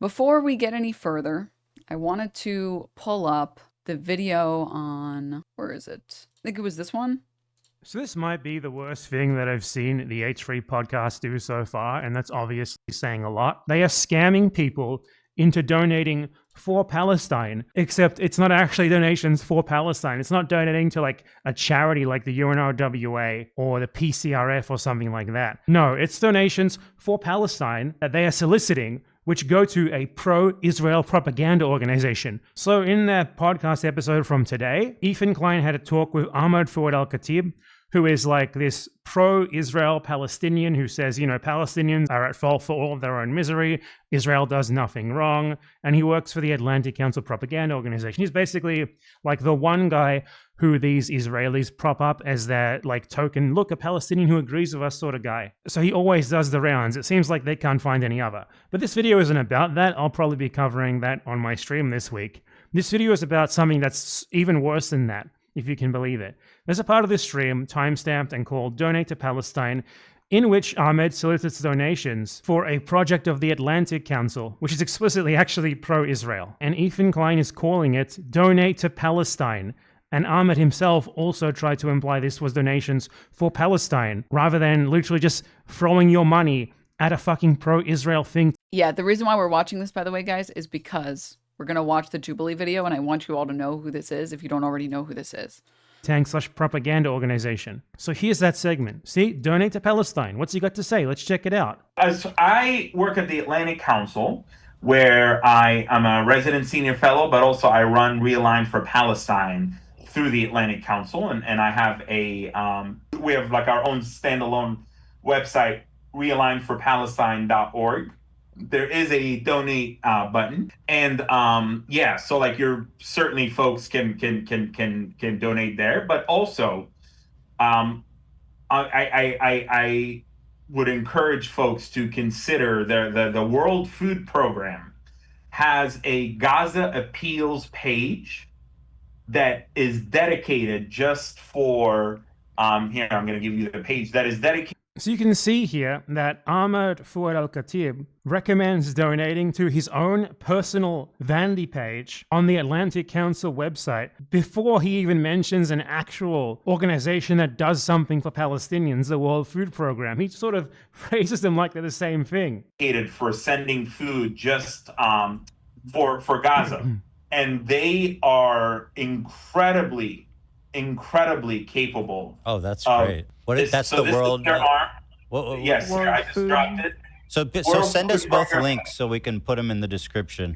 Before we get any further, I wanted to pull up the video on, where is it? I think it was this one. So this might be the worst thing that I've seen the H3 podcast do so far, and that's obviously saying a lot. They are scamming people into donating for Palestine, except it's not actually donations for Palestine. It's not donating to like a charity like the UNRWA or the PCRF or something like that. No, it's donations for Palestine that they are soliciting, which go to a pro-Israel propaganda organization. So in that podcast episode from today, Ethan Klein had a talk with Ahmad Fouad Al-Khatib, who is like this pro-Israel Palestinian who says, you know, Palestinians are at fault for all of their own misery. Israel does nothing wrong. And he works for the Atlantic Council propaganda organization. He's basically like the one guy who these Israelis prop up as their like token, look, a Palestinian who agrees with us sort of guy. So he always does the rounds. It seems like they can't find any other. But this video isn't about that. I'll probably be covering that on my stream this week. This video is about something that's even worse than that, if you can believe it. There's a part of this stream, timestamped and called Donate to Palestine, in which Ahmed solicits donations for a project of the Atlantic Council, which is explicitly actually pro-Israel. And Ethan Klein is calling it Donate to Palestine. And Ahmed himself also tried to imply this was donations for Palestine, rather than literally just throwing your money at a fucking pro-Israel thing. Yeah, the reason why we're watching this, by the way, guys, is because we're going to watch the Jubilee video, and I want you all to know who this is if you don't already know who this is. Tank/propaganda organization. So here's that segment. See, Donate to Palestine. What's he got to say? Let's check it out. As I work at the Atlantic Council, where I am a resident senior fellow, but also I run Realign for Palestine through the Atlantic Council, and I have a we have like our own standalone website, realignforpalestine.org. There is a donate button, and yeah, so like you're certainly folks can donate there, but also I would encourage folks to consider the World Food Program has a Gaza Appeals page that is dedicated just for here I'm going to give you the page that is dedicated. So you can see here that Ahmad Fouad Al-Khatib recommends donating to his own personal vanity page on the Atlantic Council website before he even mentions an actual organization that does something for Palestinians, the World Food Program. He sort of phrases them like they're the same thing. For sending food just for Gaza. And they are incredibly capable. Oh, that's great. What is that's so the world? Yes, sir, I just dropped it. So send us both links so we can put them in the description.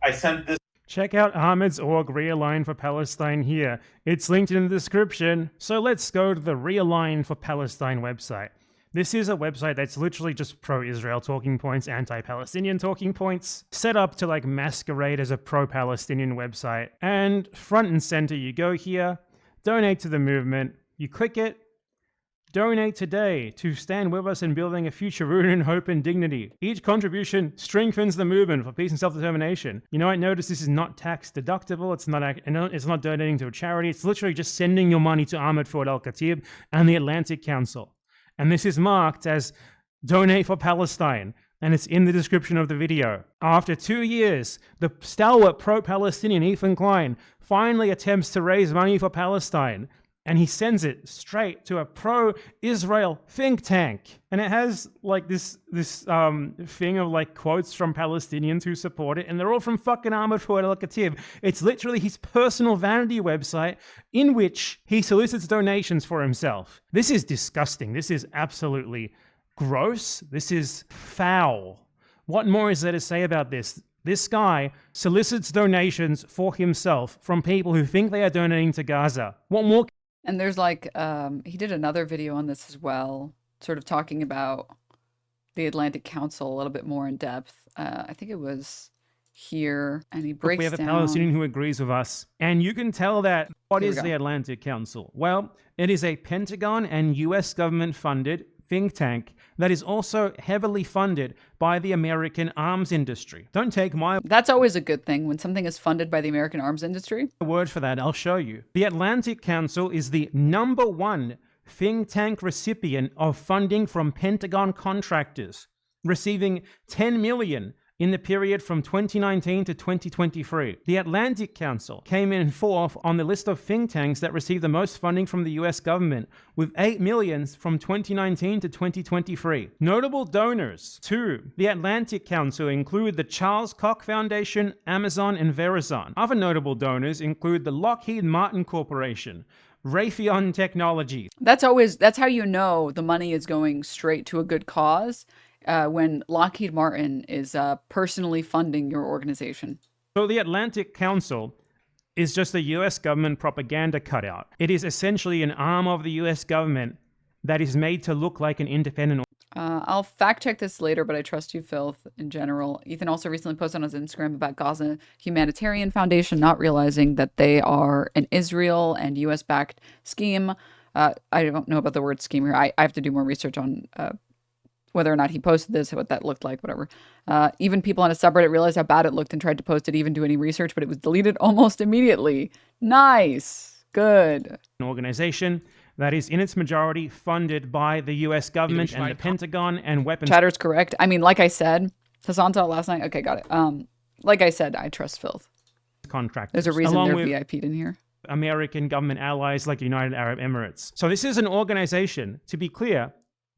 I sent this. Check out Ahmed's org Realign for Palestine here. It's linked in the description. So let's go to the Realign for Palestine website. This is a website that's literally just pro-Israel talking points, anti-Palestinian talking points, set up to like masquerade as a pro-Palestinian website. And front and center, you go here, donate to the movement, you click it, donate today to stand with us in building a future rooted in hope and dignity. Each contribution strengthens the movement for peace and self-determination. You know, I notice this is not tax deductible. It's not donating to a charity. It's literally just sending your money to Ahmad Fouad Al-Khatib and the Atlantic Council. And this is marked as Donate for Palestine, and it's in the description of the video. After 2 years, the stalwart pro-Palestinian Ethan Klein finally attempts to raise money for Palestine, and he sends it straight to a pro-Israel think tank. And it has like this thing of like quotes from Palestinians who support it, and they're all from fucking Ahmad Fouad Al-Khatib. It's literally his personal vanity website in which he solicits donations for himself. This is disgusting. This is absolutely gross. This is foul. What more is there to say about this? This guy solicits donations for himself from people who think they are donating to Gaza. What more? And there's like, he did another video on this as well, sort of talking about the Atlantic Council a little bit more in depth. I think it was here, and he breaks down. We have a Palestinian who agrees with us, and you can tell that. What is the Atlantic Council? Well, it is a Pentagon and US government funded think tank that is also heavily funded by the American arms industry. Don't take my... That's always a good thing when something is funded by the American arms industry. Word for that, I'll show you. The Atlantic Council is the #1 think tank recipient of funding from Pentagon contractors, receiving $10 million in the period from 2019 to 2023. The Atlantic Council came in fourth on the list of think tanks that received the most funding from the US government, with $8 million from 2019 to 2023. Notable donors to the Atlantic Council include the Charles Koch Foundation, Amazon, and Verizon. Other notable donors include the Lockheed Martin Corporation, Raytheon Technologies. That's how you know the money is going straight to a good cause, when Lockheed Martin is personally funding your organization. So the Atlantic Council is just a US government propaganda cutout. It is essentially an arm of the US government that is made to look like an independent. I'll fact check this later, but I trust you, Filth, in general. Ethan also recently posted on his Instagram about Gaza Humanitarian Foundation, not realizing that they are an Israel and US-backed scheme. I don't know about the word scheme here. I have to do more research on whether or not he posted this, what that looked like, whatever. Even people on a subreddit realized how bad it looked and tried to post it, even do any research, but it was deleted almost immediately. Nice. Good. An organization that is in its majority funded by the US government and the Pentagon and weapons. Chatter's correct. I mean, like I said, Hassan saw it last night. Okay, got it. Like I said, I trust Filth. Contractors. There's a reason they're VIP'd in here. American government allies like United Arab Emirates. So this is an organization, to be clear,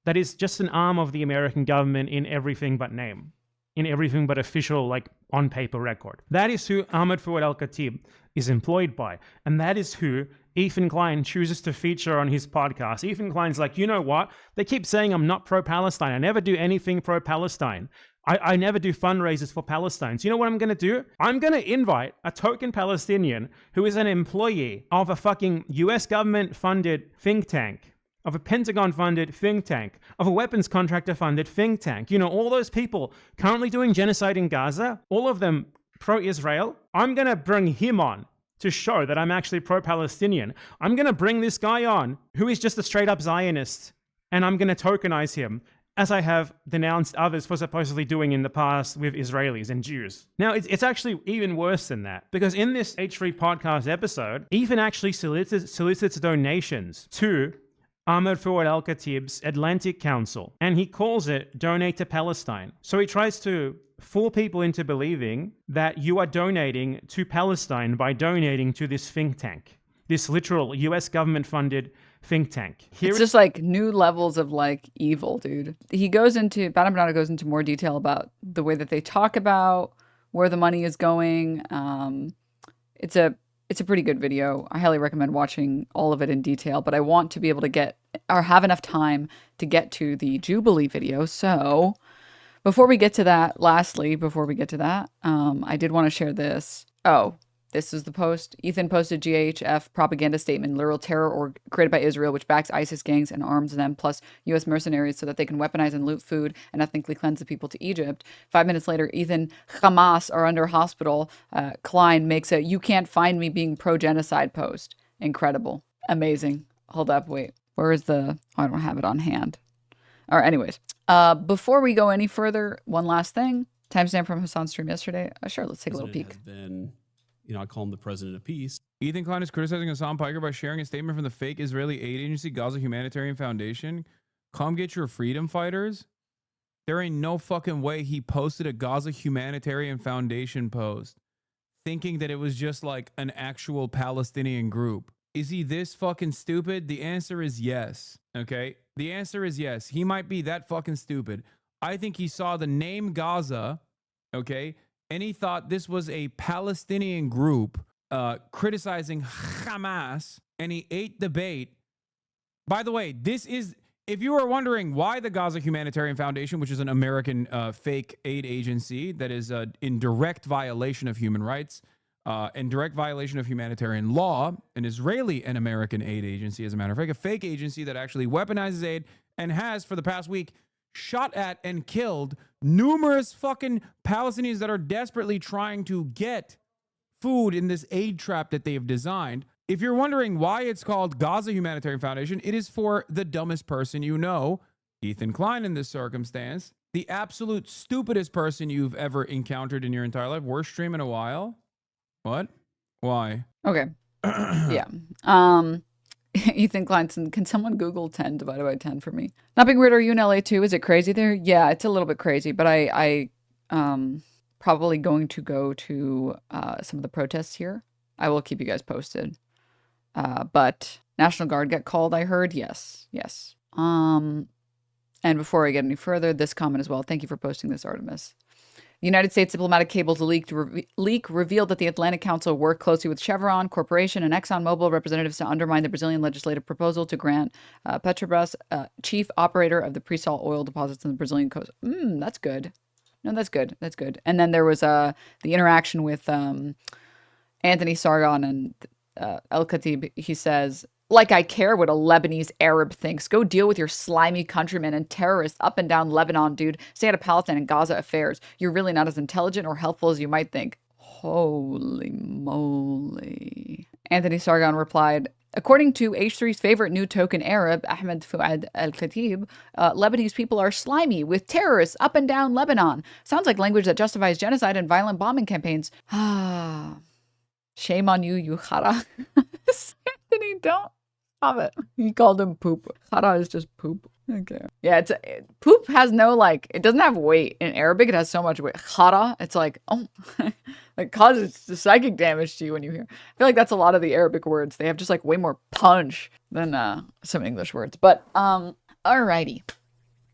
that is just an arm of the American government in everything but name, in everything but official, like on paper record. That is who Ahmed Fouad Al-Khatib is employed by. And that is who Ethan Klein chooses to feature on his podcast. Ethan Klein's like, you know what? They keep saying I'm not pro-Palestine. I never do anything pro-Palestine. I never do fundraisers for Palestine. So you know what I'm going to do? I'm going to invite a token Palestinian who is an employee of a fucking US government-funded think tank, of a Pentagon-funded think tank, of a weapons contractor-funded think tank. You know, all those people currently doing genocide in Gaza, all of them pro-Israel. I'm going to bring him on to show that I'm actually pro-Palestinian. I'm going to bring this guy on who is just a straight-up Zionist, and I'm going to tokenize him, as I have denounced others for supposedly doing in the past with Israelis and Jews. Now, it's actually even worse than that, because in this H3 podcast episode, Ethan actually solicits donations to Ahmed Fouad Al-Khatib's Atlantic Council, and he calls it Donate to Palestine. So he tries to fool people into believing that you are donating to Palestine by donating to this think tank, this literal US government-funded think tank. It's just like new levels of like evil, dude. BadEmpanada goes into more detail about the way that they talk about where the money is going. It's a pretty good video. I highly recommend watching all of it in detail, but I want to be able to get or have enough time to get to the Jubilee video. So before we get to that, I did want to share this. Oh, this is the post. Ethan posted GHF propaganda statement, literal terror created by Israel, which backs ISIS gangs and arms them, plus U.S. mercenaries so that they can weaponize and loot food and ethnically cleanse the people to Egypt. 5 minutes later, Ethan, Hamas are under hospital. Klein makes a "you can't find me being pro-genocide" post. Incredible. Amazing. Hold up, wait. Where is the... Oh, I don't have it on hand. All right, anyways. Before we go any further, one last thing. Timestamp from Hassan's stream yesterday. Sure, let's take a little peek. I call him the president of peace. Ethan Klein is criticizing Hassan Piker by sharing a statement from the fake Israeli aid agency Gaza Humanitarian Foundation. Come get your freedom fighters. There ain't no fucking way he posted a Gaza Humanitarian Foundation post thinking that it was just like an actual Palestinian group. Is he this fucking stupid? The answer is yes. Okay? The answer is yes. He might be that fucking stupid. I think he saw the name Gaza, okay? And he thought this was a Palestinian group criticizing Hamas, and he ate the bait. By the way, this is, if you were wondering why the Gaza Humanitarian Foundation, which is an American fake aid agency that is in direct violation of human rights, in direct violation of humanitarian law, an Israeli and American aid agency, as a matter of fact, a fake agency that actually weaponizes aid and has, for the past week, shot at and killed numerous fucking Palestinians that are desperately trying to get food in this aid trap that they have designed. If you're wondering why it's called Gaza Humanitarian Foundation, it is for the dumbest person you know, Ethan Klein in this circumstance, the absolute stupidest person you've ever encountered in your entire life. Worst stream in a while. What? Why? Okay. Yeah. Ethan Kleinson, can someone Google 10 divided by 10 for me? Not being weird, are you in LA too? Is it crazy there? Yeah, it's a little bit crazy, but I Probably going to go to some of the protests here. I will keep you guys posted. But National Guard got called, I heard. Yes. And before I get any further, this comment as well. Thank you for posting this, Artemis. The United States diplomatic cables leak revealed that the Atlantic Council worked closely with Chevron Corporation and ExxonMobil representatives to undermine the Brazilian legislative proposal to grant Petrobras, chief operator of the pre-salt oil deposits on the Brazilian coast. That's good. No, that's good. That's good. And then there was the interaction with Anthony Sargon and El Khatib. He says, like I care what a Lebanese Arab thinks. Go deal with your slimy countrymen and terrorists up and down Lebanon, dude. Stay out of Palestine and Gaza affairs. You're really not as intelligent or helpful as you might think. Holy moly. Anthony Sargon replied, according to H3's favorite new token Arab, Ahmed Fuad al-Khatib, Lebanese people are slimy with terrorists up and down Lebanon. Sounds like language that justifies genocide and violent bombing campaigns. Shame on you, you Khara. Anthony, don't. Stop it. He called him poop. Khara is just poop. Okay. Yeah, poop has no, like, it doesn't have weight. In Arabic, it has so much weight. Khara, it's like, oh, like causes psychic damage to you when you hear. I feel like that's a lot of the Arabic words. They have just like way more punch than some English words. But, alrighty.